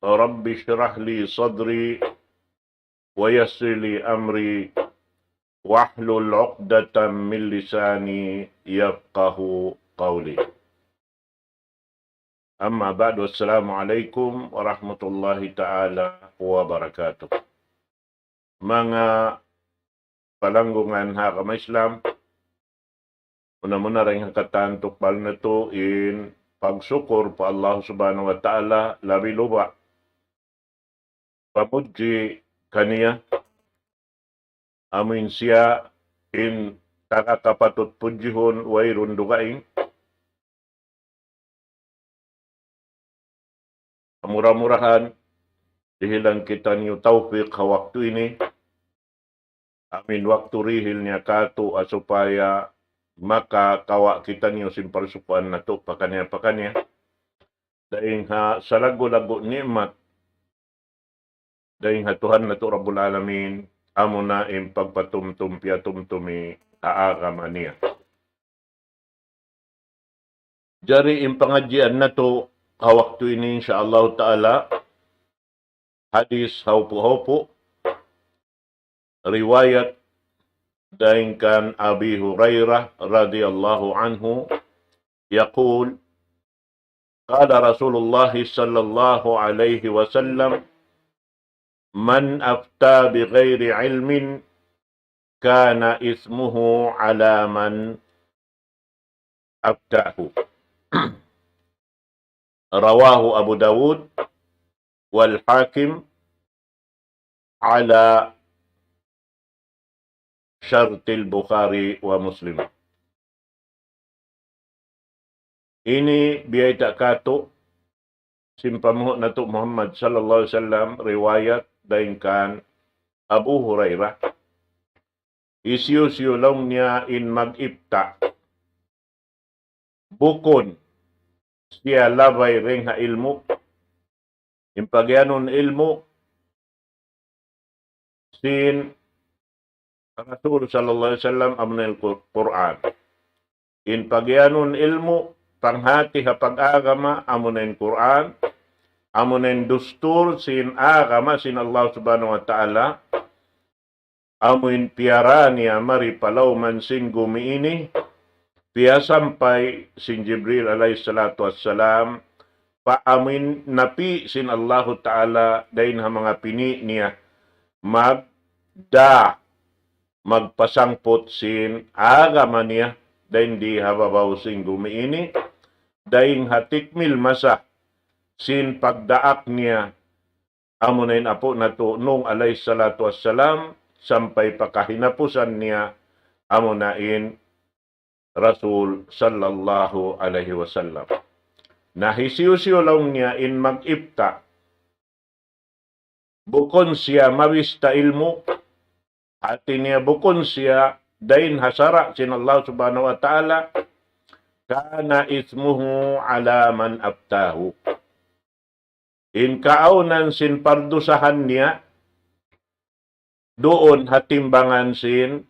Rabbi syrah li sadri wa yassir li amri wahlul 'uqdatam min lisani yafqahu qawli. Amma ba'du, assalamualaikum warahmatullahi ta'ala wabarakatuh. Mga palanggungan hakam Islam, muna-muna rin hakatan tukbal na to in pagsukur pa Allah subhanahu wa ta'ala labi luba. Pamuji kaniya, amin siya in kakakapatut pujihon wairun dugaing. Murah-murahan, dihilang kita niyo taufiq waktu ini. Amin waktu rihil niya kato supaya maka kawa kita niyo simparsukuan na to pakanya-pakanya. Dahil sa lago-lago ni'mat, dahil Tuhan na to Rabbul Alamin, amo na im pagpatumtumpiatumtumi aagama niya. Jari im pangadjian na to, waktu ini insyaallah ta'ala, hadis haupu-haupu, riwayat daingkan Abi Hurairah radhiyallahu anhu, yaqul, qala Rasulullah sallallahu alaihi wasallam, man afta bighairi ilmin, kana ismuhu ala man aftahu. Rawahu Abu Dawud wal Hakim ala syartil Bukhari wa Muslim. Ini biyay tak kato simpamuh na to Muhammad sallallahu alaihi wasallam, riwayat daingkan Abu Hurairah. Isyu long niya in mag-ibta, bukon siya labay ring ha ilmu, impagyanon ilmu, sin Rasul sallallahu alaihi wasallam amnel Quran. In pagyanon ilmu, panghati ha pag-agama, amunen Quran, amunen dustur, sin agama, sin Allah subhanahu wa ta'ala, amuin piara niya maripalaw man sin gumiini, piya sampai sin Jibril alaihi salatu wassalam, paamin napi sin Allah ta'ala, dahin ha mga pini niya, magpasangpot sin agama niya, dahin di hababaw sin gumiini, dahin hatikmil masa, sin pagdaak niya, amunin apo na to nung alaihi salatu wassalam, sampai pakahinapusan niya, amunain Rasul sallallahu alaihi wasallam. Nahisiyo-siyo lang niya in mag-ibta. Bukon siya mawista ilmu. Hati niya bukon siya dahin hasara sin Allah subhanahu wa ta'ala. Kana ismuhu ala man abtahu. In kaaunan sin pardusahan niya, doon hatimbangan sin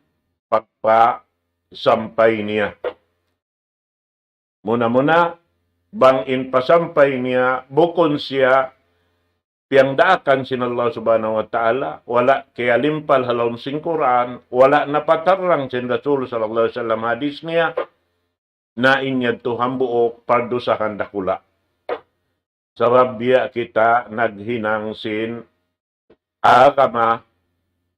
sampay niya. Muna-muna, bang in pasampay niya, bukon siya, piyangdaakan sin Allah subhanahu wa ta'ala, wala kaya limpal halawin sin Quran, wala napatarang sin Rasul sallallahu alaihi wasallam hadis niya, na inyad to hambuok pardusahan dakula. Sabab biya kita naghinang sin agama,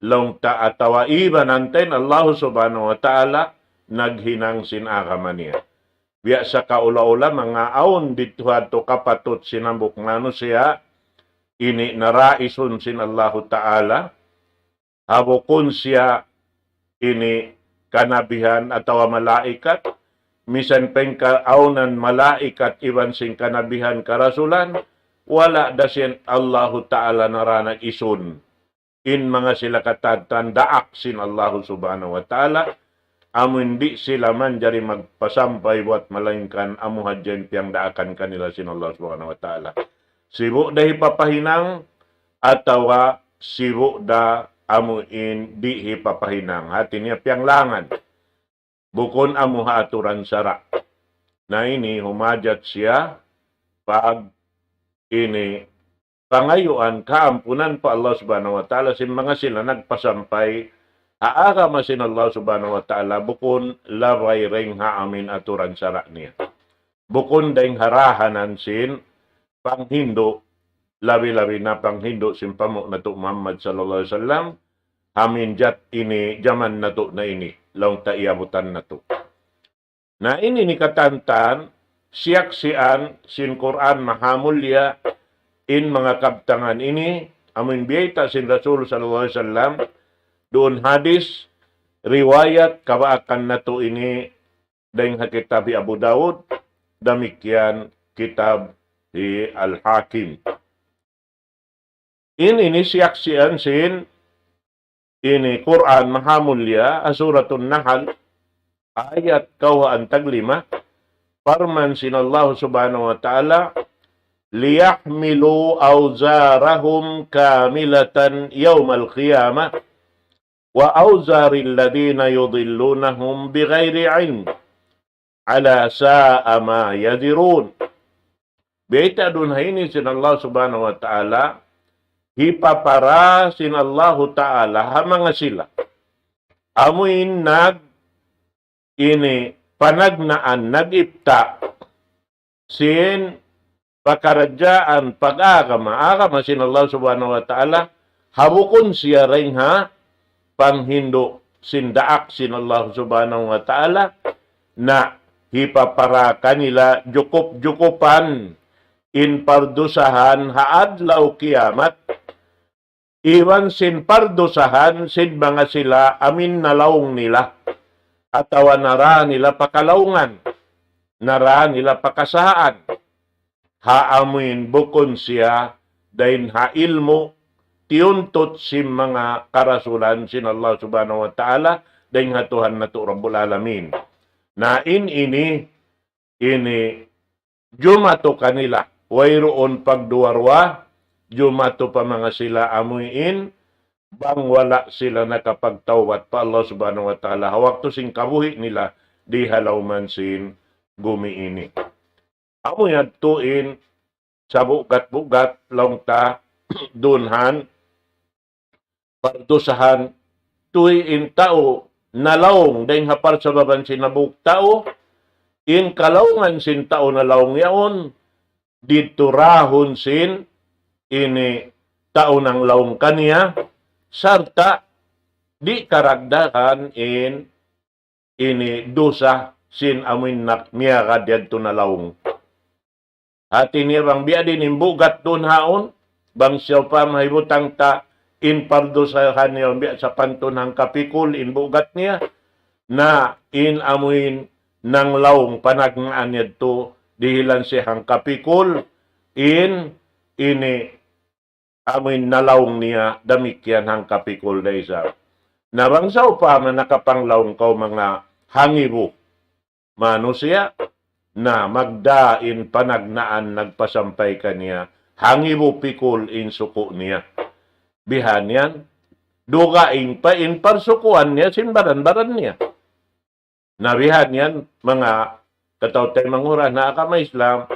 long taatawa iba nanten Allah subhanahu wa ta'ala, naghinang sin agama niya. Biya sa kaula-ula mga aon dituhan to kapatut sinambok ngano siya, ini naraisun sin Allah ta'ala, habukon siya ini kanabihan atawa malaikat, misan peng kaaunan malaikat iban sin kanabihan karasulan, wala dasin Allah ta'ala naranag isun. In mga sila katandaak sin Allah subhanahu wa ta'ala, amun di sila man jari magpasampay buat malainkan amu hadyan piyang daakan kanila sin Allah subhanahu wa ta'ala. Sibu dahi papahinang atawa sibu da amuin di hipapahinang. Hati niya piyang langan. Bukon amu haaturan sara. Na ini humajat siya pag ini pangayuan, kaampunan pa Allah subhanahu wa ta'ala sin mga sila nagpasampay, aagama sin Allah subhanahu wa ta'ala, bukon labay ring haamin aturan sara niya. Bukon daing harahanan sin panghindo, labi-labi na panghindo sin pamuk na to Muhammad sallallahu alaihi wasallam, hamin jat ini, jaman na to na ini, laong taiabutan na to. Na ini ni katantan, siyak sian sin Quran mahamulya, in mga kabtangan ini, amin biyayta sin Rasul sallallahu alaihi wasallam, doon hadis, riwayat, kabaakan na to ini, daing kitab Abu Dawud, demikian kitab di Al-Hakim. Ini siyaksian sin, ini Quran mahamulya, Suratun Nahl, ayat kawaan taglima, parman sin Allah subhanahu wa ta'ala, liyahmilu awzarahum kamilatan yawmal qiyamah, wa awzaril ladina yudillunahum bighairi ilm, ala sa'a ma yadirun. Beta dun ini sin Allah subhanahu wa ta'ala, hipapara sin Allah ta'ala hamanga sila. Amuin ini panagnaan, nagipta, sin pakarajaan, agama sin Allah subhanahu wa ta'ala, habukon siya rin ha, panghindo sindaak sin Allah subhanahu wa ta'ala, na hipapara kanila jukup-jukupan in pardusahan haadlaw kiamat, iwan sin pardusahan sin mga sila amin nalaong nila, atawa nara nila pakalaungan, nara nila pakasaan, haamuin bukon siya, dahin ha ilmo, tiuntot sin mga karasulan sin Allah subhanahu wa ta'ala, dahin ha Tuhan na to Rabbul Alamin. Na ini jumato kanila, wayroon pagduwarwa, jumato pa mga sila amuin, bang wala sila nakapagtawat pa Allah subhanahu wa ta'ala, hawak to sing kabuhi nila, di halawman sin gumiini. Amoy tuin sa bugat-bugat, long ta, dunhan, pardusahan, tuin tao, nalaong, dahil hapar sa baban sinabuk tao, in kalaungan sin tao nalaong yaon, dito rahon sin, ini tao ng laong kaniya, sarta, di karagdakan ini dosa sin amin nak miyaga diyadto nalaong. At ini bang biya din imbugat dun haon, bang siya pa mahibutang ta, in pardosahan niya, biya sa pantunang kapikul, in bugat niya, na in amuin ng laong panagngaan niya to, dihilan siyang kapikul, ini amuin nalaong niya, damikyan hang kapikul na isa. Nabangsaw pa man nakapanglaong kau mga hangibo, mano siya, na magdain panagnaan nagpasampay kaniya, hangibo pikul in suko niya. Bihan yan, dugaing pa in parsukuan niya, sinbaran-baran niya. Nabihan yan, mga katawtay mangura na akama Islam,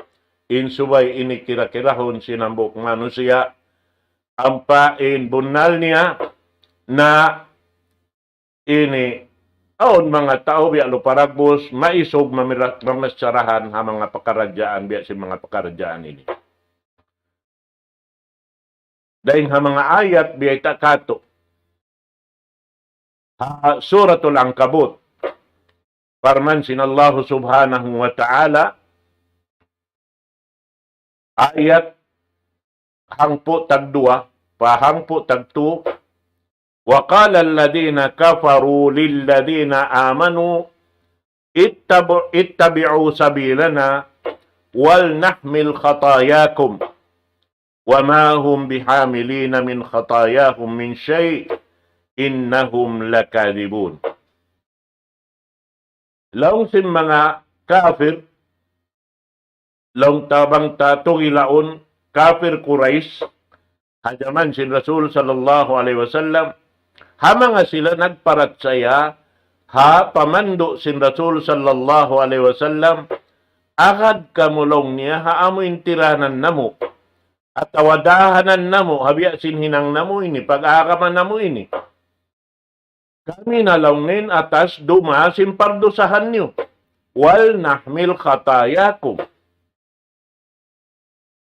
in subay inikira-kirahon sinambok manusia, ampa in bunal niya, na ini, aon mga tao, biya luparagbos, maisog mamasyarahan ha mga pakaradyaan, biya si mga pakaradyaan ini. Dahil ha mga ayat, biya itakato. Suratul Ankabut. Parman sin Allah subhanahu wa ta'ala, ayat hangpo tagdua, pahangpo tagtu, wa qala alladhina kafaru lilladhina amanu ittabi'u sabilana wal nahmil khatayakum وَمَا هُمْ بِحَامِلِينَ مِنْ خَطَايَاهُمْ مِنْ شَيْءٍ إِنَّهُمْ لَكَاذِبُونَ. Laong sin mga kafir, laong tabang tatong kafir Quraysh, hajaman sin Rasul sallallahu alaihi wasallam, hamanga sila nagparatsaya, ha pamando sin Rasul sallallahu alaihi wasallam, agad kamulong niya, haamoy tiranan namo, At awadahanan na mo, habiya sinhinang na mo ini, pag-aakaman na mo ini. Kami nalangin atas duma simpardusahan niyo. Wal nahmil khatayakum.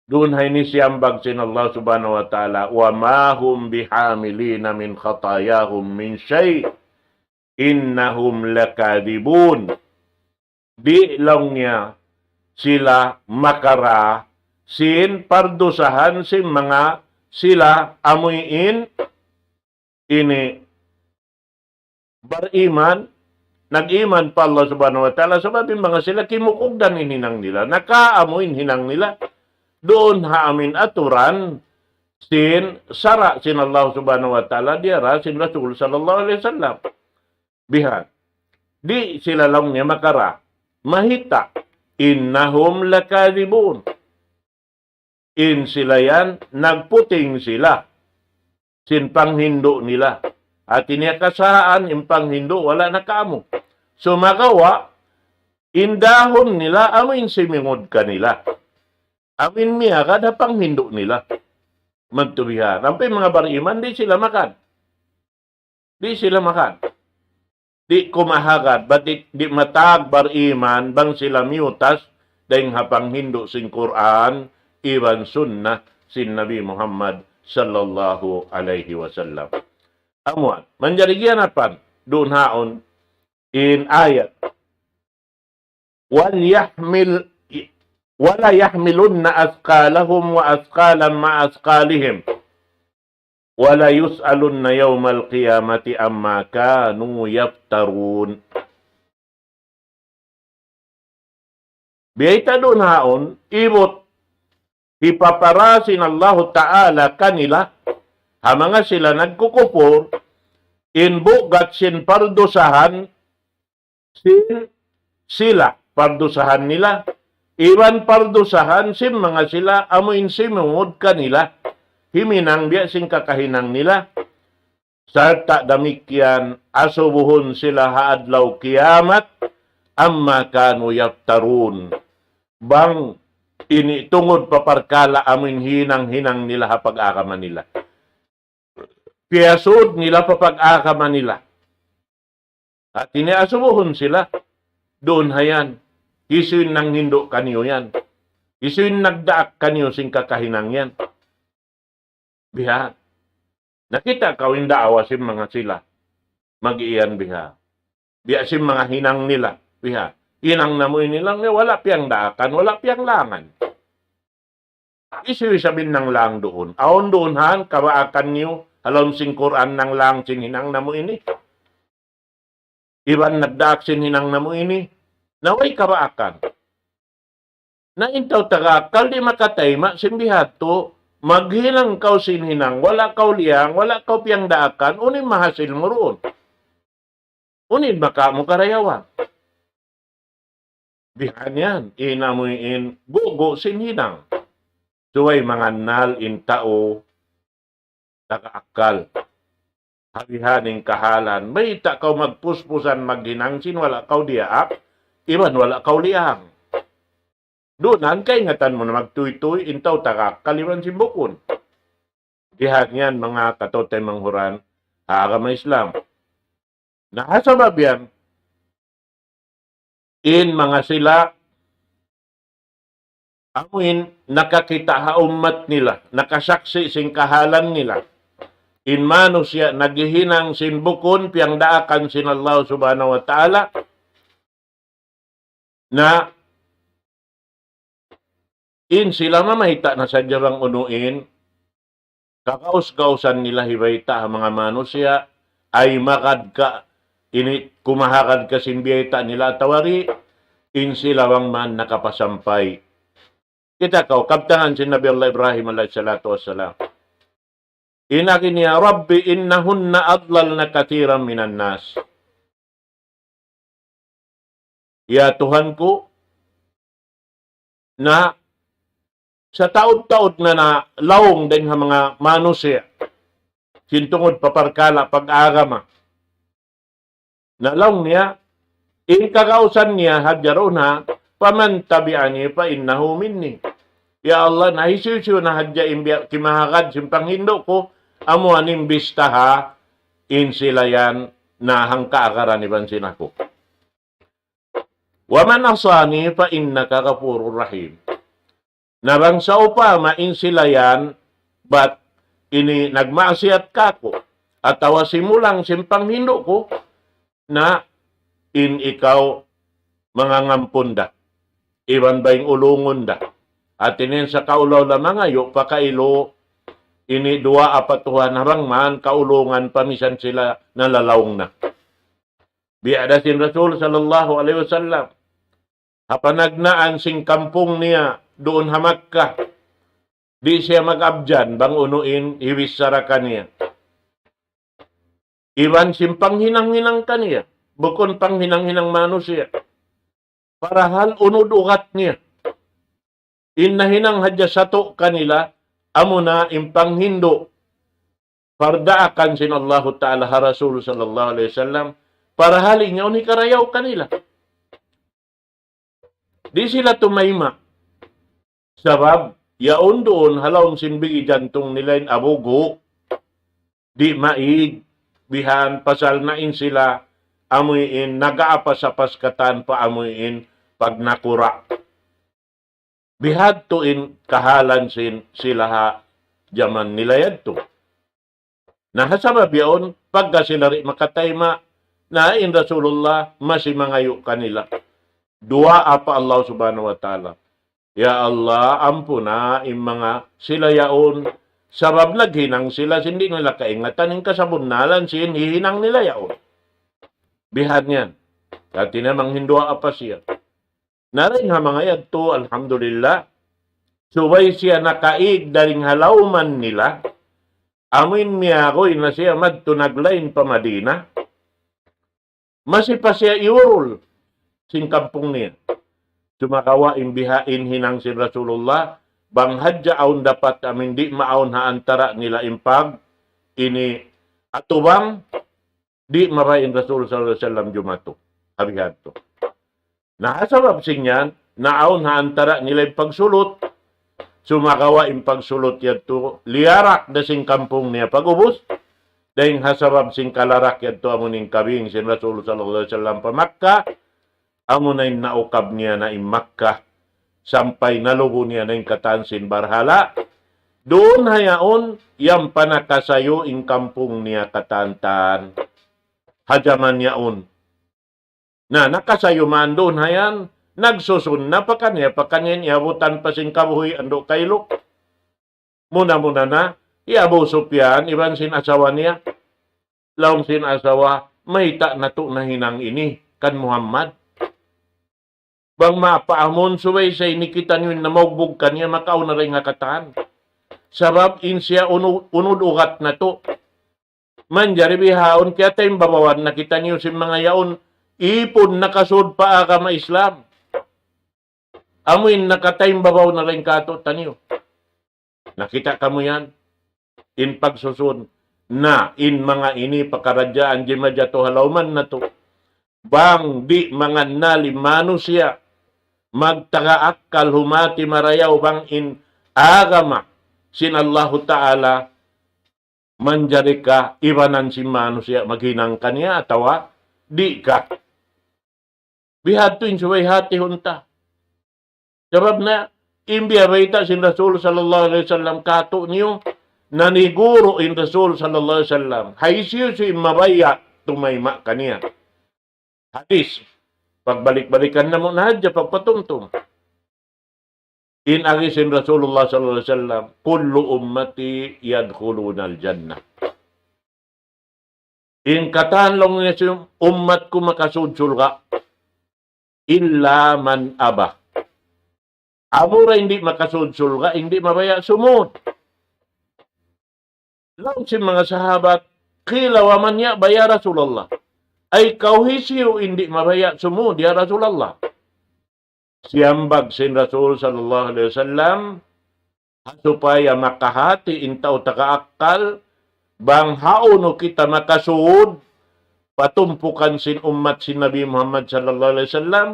Doon hay ni siyambag sin Allah subhanahu wa ta'ala, wa ma hum bihamilina min khatayahum min shay, innahum lakadibun. Di lang niya sila makara sin pardusahan sin mga sila amuyin ini bariman, nag-iman pa Allah subhanahu wa ta'ala, sababi mga sila kimukugdan in hinang nila, nakaamuin hinang nila, doon haamin aturan, sin sara sin Allah subhanahu wa ta'ala, diara sin Rasul sallallahu alaihi wasallam. Bihan, di sila lang niya makara, mahita, innahum lakadibun. In sila yan, nagputing sila, sin panghindo nila. At iniyakasaan, yung panghindo, wala na kamo. So magawa, indahon nila, amin simingod kanila. Amin miya, kada panghindo nila. Magtubihan. Ampay mga bariman, di sila makan. Di sila makan. Di kumahagad, ba't di matag bariman, bang sila miutas, dahil hapang hindo sin Quran, iban sunnah, sin Nabi Muhammad sallallahu alaihi wasallam. Amuan, manjarigian apan, doon haon, in ayat, wala yahmilunna asqalahum wa asqalan ma asqalihim, wala yus'alunna yawmal qiyamati amma kanu yaftarun. Biyayta doon haon, ibot, ipaparasin Allah Ta'ala kanila, hamanga sila nagkukupor, inbugat sin pardusahan, sin sila, pardusahan nila, iwan pardusahan sin mga sila, amuin simungod kanila, himinang biya sin kakahinang nila, sarta damikyan, asubuhon sila haadlaw kiamat, amma kanu yaftarun, bang ini tungod paparkala amin hinang-hinang nila hapag-akaman nila. Piyasod nila papag-akaman nila. At iniasubuhon sila. Doon hayan. Isuin nang hindo kanyo yan. Isuin nagdaak kanyo sing kakahinang yan. Biha. Nakita kawin daawa sim mga sila. Mag-iyan biha. Biya sim mga hinang nila. Biha. Inang namoy nilang wala piyang daakan, wala piyang langan. Isuwi sabihin ng lang doon. Aon doon han, kawaakan niyo, halon sing Quran ng lang sin hinang namo ini. Iban nagdaak sin hinang namo ini. Naway kawaakan. Naintaw tagakal di makatayma, simbihat to, maghinang kaw sin hinang, wala kaw liyang, wala kaw piyang daakan, unin mahasil mo roon. Unin maka mo karayawan. Bihan yan, inamuin, gugo sinhinang. Suway mga nal in tao, nakaakal. Habihaning kahalan, may ita kaw magpuspusan maghinangsin, wala kaw diaak, iban wala kaw liang. Dunan, kay ngatan mo na magtuy-tuy, intaw takakaliwan si bukon. Dihan yan mga katotay manghuran, agama Islam. Nahasabab yan, in mga sila, amuin nakakita ha umat nila, nakasaksi sing kahalan nila. In mano siya naghihinang sin bukon, piyang daakan sin Allah subhanahu wa ta'ala, na in sila mamahita na sa jarang unuin, kakaus-kausan nila hibayta ang mga manusya, ay makad ka, ini kumahakad ka simbiyeta nila tawari, in silawang man nakapasampay. Kita kau, kaptangan si Nabi Allah Ibrahim alayhi salatu wassalam. Inakin niya, Rabbi innahunna adlal na katiran minan nas. Ya Tuhan ko, na sa taod-taod na lawong din ang mga manusya, sintungod paparkala pag-agama, nalaw niya, ikakausan niya hadyaron ha, paman tabi'ani pa innahu minni. Ya Allah, nahisisyo na hadya imbiya kimahagad simpang hindo ko, amo aning bistaha, in sila yan na hangka akaraniban sinako. Wa man asani fa innaka ghafurur rahim. Nabang sa upama in sila yan, but ini nagmaasiyat ka ko, at tawa simulang simpang hindo ko, na in ikaw mga ngampunda. Iwan ba yung ulungon da? At inin sa kaulaw na mga yo, pakailo, ini dua apatuhan habang man, kaulungan pamisan sila nalalawng na. Biadasin Rasul sallallahu alaihi wasallam, hapanagnaan sing kampung niya, doon hamak ka. Di siya mag-abjan, bang unuin, hiwis sarakan niya. Iwan simpang hinang-hinang kaniya, bukon pang hinang-hinang manusia. Parahal unod ugat niya. Inahinang hadya sato kanila, amo na impang hindo. Pardaakan sin Allah Ta'ala ha Rasul sallallahu alaihi wasallam, parahal niya ni karayaw kanila. Di sila tumayma. Sabab, yaon doon halawang sinbigi jantong nila in abugo, di maig, bihan pasal nain sila, amuin, nagaapas-apas katan pa amuin, pag nakura. Bihad tuin kahalan sin sila ha, jaman nila yadto. Nahasabab yaon, pagka sila rin makatayma, na in Rasulullah, masimangayo kanila. Dua apa Allah subhanahu wa ta'ala. Ya Allah, ampuna im mga sila yaon, sabab naghinang sila, hindi nila kaingatan, yung kasabunnalan, sin hihinang nila yaon. Bihad niyan. Dati namang hindua apa siya. Naring ha mga yadto, alhamdulillah, subay siya nakaig daring halawman nila, amin niya ako'y na siya madtunaglain pa Madina, masipa siya iurol, sing kampung niya. Sumakawa imbihain hinang si Rasulullah, bang hadya aun dapat amin di maun ha antara nila impag, ini atubang, di marain Rasul sallallahu alaihi wasallam jumato. Habihad to. Nakasabab sinyan, naon ha antara nila pagsulot, sumakawa yung pagsulot yato, liarak na sing kampung niya pag-ubos, dahil hasabab sing kalarak yato amuning kabing sin Rasul sallallahu alaihi wasallam pa Makkah, amunay naukab niya na in Makkah, sampay nalugo niya na yung katansin barhala, doon hayaon, yang panakasayo in kampung niya katantan, hajaman yaon. Na nakasayo man doon hayan, nagsusun na pa kanya iabutan pa sing kabuhi ando kailo. Muna-muna na, iabu Sufyan, iban sin asawa niya. Laong sin asawa, mahita na to na hinang ini, kan Muhammad. Bang mapaamon, suway sa inikita niyo na maugbog kanya, makaw na rin ngakataan. Sabab in siya unod ugat na to. Manjari bihaon, kaya tayong babawan, nakita niyo si mga yaon, ipon nakasud pa ka ma-Islam. Amuin nakatayong babaw na rin kato taniyo. Nakita ka mo yan? In pagsusun na in mga ini pakaradyaan di madyato halawman na to. Bang di mga nalimano siya magtagaakal humati marayaw bang in agama sin Allahu Ta'ala manjari ka iwanan si mano siya maghinang kanya atawa di ka. Bihad to insuway hati hunta. Sabab na, imbiya baita sin Rasul sallallahu alaihi wasallam kato niyo, naniguro in Rasul sallallahu alaihi wasallam, haisiyo si mabaya tumayma kaniya. Hadis, pagbalik-balikan na mo na hadya, pagpatumtum. In agisin Rasulullah sallallahu alaihi wasallam, kullu ummati yadkhuluna al-jannah. In katanlong niya si ummat ko makasudsul ka, illa man aba. Amura hindi makasudsul ka, hindi mabaya sumud. Lang si mga sahabat, kilawa man niya, baya Rasulullah. Ay kauhisiyo, hindi mabaya sumud, ya Rasulullah. Siyambag sin Rasul sallallahu alaihi wasallam, supaya makahati intaw tagaakal, bang hauno kita makasuod, patumpukan sin ummat sin Nabi Muhammad sallallahu alaihi wasallam,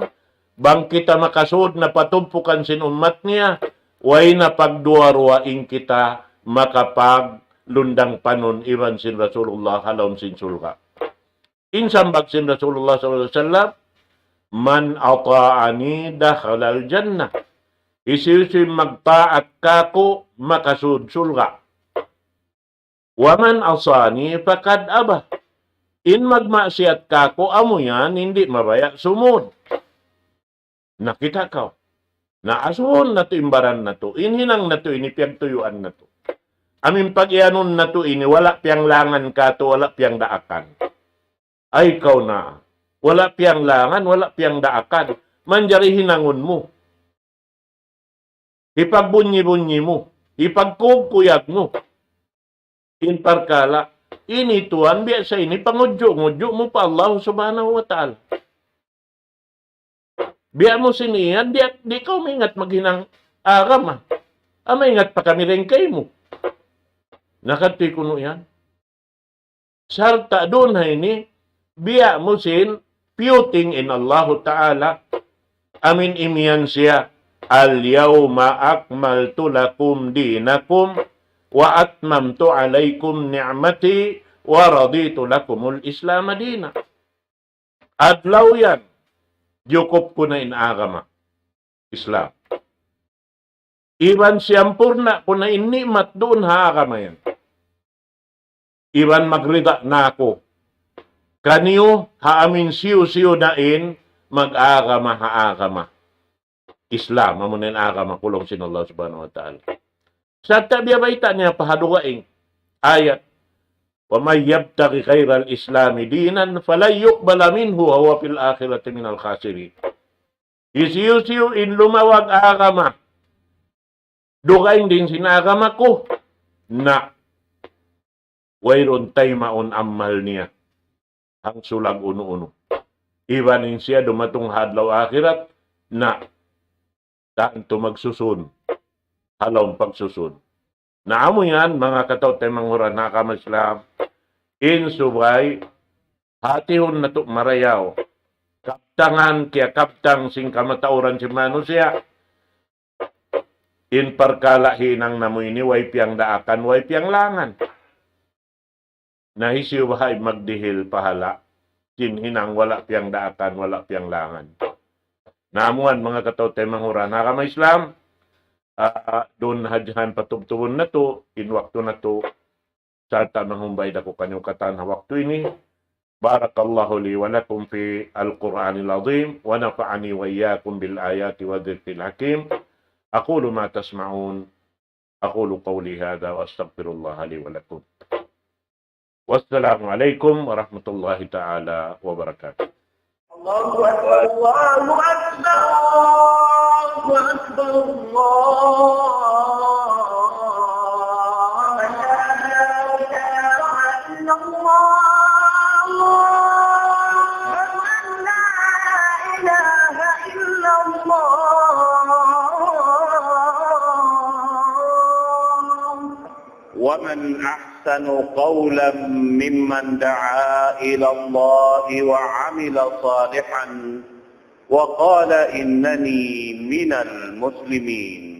bang kita makasuod na patumpukan sin ummat niya, way na pagduwaruain kita makapaglundang panon iban sin Rasulullah halom sin sulga. Insambag sin Rasulullah sallallahu alaihi wasallam, man ata'ani dakhala al-jannah. Isi magtaat kako makasud sulga. Wa man asani faqad aba. In magmaksiyat kako amo yan hindi mabaya sumud. Nakita ka. Naasuhon na to imbaran na to. Inhinang na to inipiyag tuyuan na to. Amin pag-ianon na to ini wala piyang langan ka to, wala piyang daakan. Ay ikaw na. Wala piyang langan, wala piyang daakan. Manjari hinangon mo. Ipagbunyi-bunyi mo. Ipagkukuyag mo. Inparkala. Inituan biya sa ini pangudyo-ngudyo mo pa Allah subhanahu wa ta'ala. Biya mo siniyan, di ka umingat maghinang agama. Maingat pa kami rin kay mo. Nakati ko no yan. Sarta doon ha ini, biya mo sin, puting in Allah Ta'ala, amin imiyan siya, al-yawma akmaltu lakum dinakum, wa atmamtu alaykum ni'mati, wa raditu lakumul Islam dina. Adlaw yan. Yukop ko na inagama. Islam. Iban siyampurna ko na inimat doon haagama yan. Iban magrida na ako. Kaniyo haamin siyo-siyo nain mag-agama haagama. Islam. Amunin agama kulong sin Allah subhanahu wa ta'ala. Sa tabiyabaita niya pahadugaing ayat. وَمَنْ يَبْتَغِ خَيْرَ الْإِسْلَامِ دِينًا فَلَنْ يُقْبَلَ مِنْهُ وَهُوَ فِي الْآخِرَةِ مِنَ الْخَاسِرِينَ. Isiyo-siyo in lumawag agama. Dugaing din sinagama ko na wayron tay maon ammal niya. Ang sulag uno-uno. Ibanin siya dumatong hadlaw akhirat na tanto magsusun. Halawang pagsusun. Naamo yan, mga kataw tayo manguran na kamaslam. In subay, hatihon na to marayaw. Kaptangan kaya kaptang sing kamatauran si Mano siya. In parkala hinang namoy ni way piyang daakan, way piyang langan. Nahisiw bahay magdihil pahala. Hinang wala piyang daakan, wala piyang langan. Naamuan mga kataw tayo manguran na kamaslam. Doon hadyahan patubtubon na to, inwakto na to, sa tanang dako kanyang katan hawakto ini. Barakallahu li wa lakum fi al-Qur'anil azim, wa nafa'ani wa iyyakum bil ayati wa dhikril hakim. Aqulu ma tasma'un, aqulu qawli hadha wa astaghfirullah li wa lakum. Wassalamu alaikum warahmatullahi ta'ala wabarakatuh. Allahu Akbar, Allahu Akbar. أكبر الله لا إله إلا الله لا إله إلا الله ومن أحسن قولا ممن دعا إلى الله وعمل صالحا وقال إنني من المسلمين.